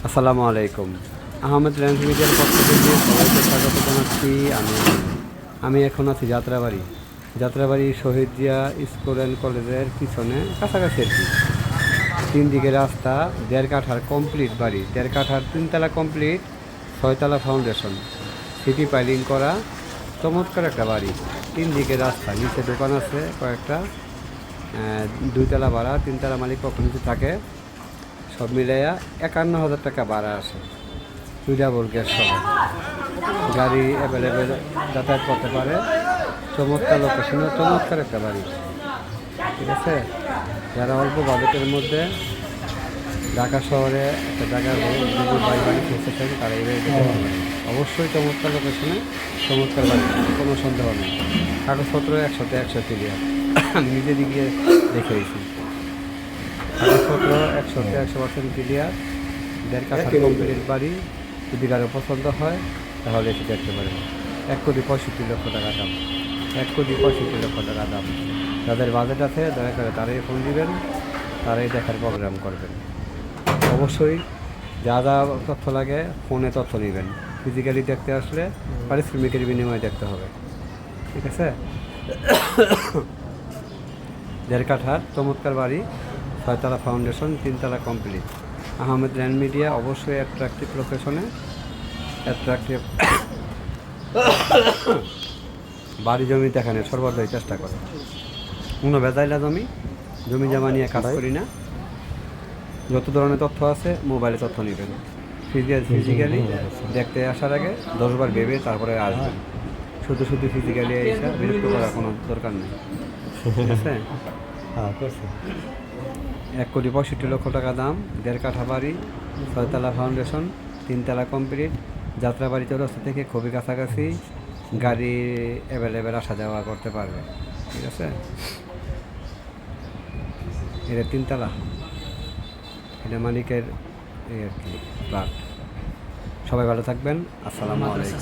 আসসালামু আলাইকুম। আহমেদ ল্যান্ড মিডিয়ার পক্ষ থেকে সবাইকে স্বাগত জানাচ্ছি। আমি এখন আছি যাত্রাবাড়ি শহীদ জিয়া স্কুল অ্যান্ড কলেজের পিছনে কাছাকাছি আর কি। 3 দিকে রাস্তা, 1.5 কাঠার কমপ্লিট বাড়ি, 1.5 কাঠার 3 তলা কমপ্লিট, 6 তলা ফাউন্ডেশন, সিটি পাইলিং করা, চমৎকার একটা বাড়ি। 3 দিকে রাস্তা, নিচে দোকান আছে কয়েকটা, 2 তলা ভাড়া, 3 তলা মালিক পক্ষ নিচে থাকে। সব মিলাইয়া 51,000 টাকা ভাড়া আসে। 2 ডাবল গ্যাস সহ গাড়ি অ্যাভেলেবেল যাতায়াত করতে পারে। চমৎকার লোকেশনে চমৎকার একটা বাড়ি, ঠিক আছে। যারা অল্প বাজেটের মধ্যে ঢাকা শহরে একটা জায়গায় বাড়ি খেতে চান তারা এই বাড়ি দেখতে পারবেন। অবশ্যই চমৎকার লোকেশনে চমৎকার বাড়ি, কোনো সন্দেহ নেই। কাগজপত্র 100-100 ক্লিয়ার। আমি নিজে গিয়ে দেখেছি, কাগজপত্র 100% ক্লিয়ার। 1.5 কাঠা কমপ্লিট বাড়ি। যদি কারো পছন্দ হয় তাহলে এসে দেখতে পারেন। 1,65,00,000 টাকা দাম, 1,65,00,000 টাকা দাম। যাদের বাজেট আছে দয়া করে তারাই ফোন দিবেন, তারাই দেখার প্রোগ্রাম করবেন। অবশ্যই যা যা তথ্য লাগে ফোনে তথ্য নেবেন। ফিজিক্যালি দেখতে আসলে পারিশ্রমিকের বিনিময়ে দেখতে হবে, ঠিক আছে। 1.5 কাঠার চমৎকার বাড়ি, 6 তলা ফাউন্ডেশন, 3 তলা কমপ্লিট। আহমেদ ল্যান্ড মিডিয়া অবশ্যই অ্যাট্রাকটিভ লোকেশনে অ্যাট্রাকটিভ বাড়ি জমি দেখানোর সর্বদাই চেষ্টা করে। কোনো ভেজাইলা জমি জমা নিয়ে কাজ করি না। যত ধরনের তথ্য আছে মোবাইলে তথ্য নেবেন। ফিজিক্যালি দেখতে আসার আগে 10 বার ভেবে তারপরে আসবেন। শুধু ফিজিক্যালি এসে বিরক্ত করার কোনো দরকার নেই, ঠিক আছে। 1,65,00,000 টাকা দাম, 1.5 কাঠা বাড়ি, 6 তলা ফাউন্ডেশন, 3 তলা কমপ্লিট। যাত্রাবাড়ি চৌরাস্তা থেকে খুবই কাছাকাছি, গাড়ি অ্যাভেলেবেল আসা যাওয়া করতে পারবে, ঠিক আছে। এটা 3 তলা, এটা মালিকের আর কি ফ্ল্যাট। সবাই ভালো থাকবেন। আসসালামু আলাইকুম।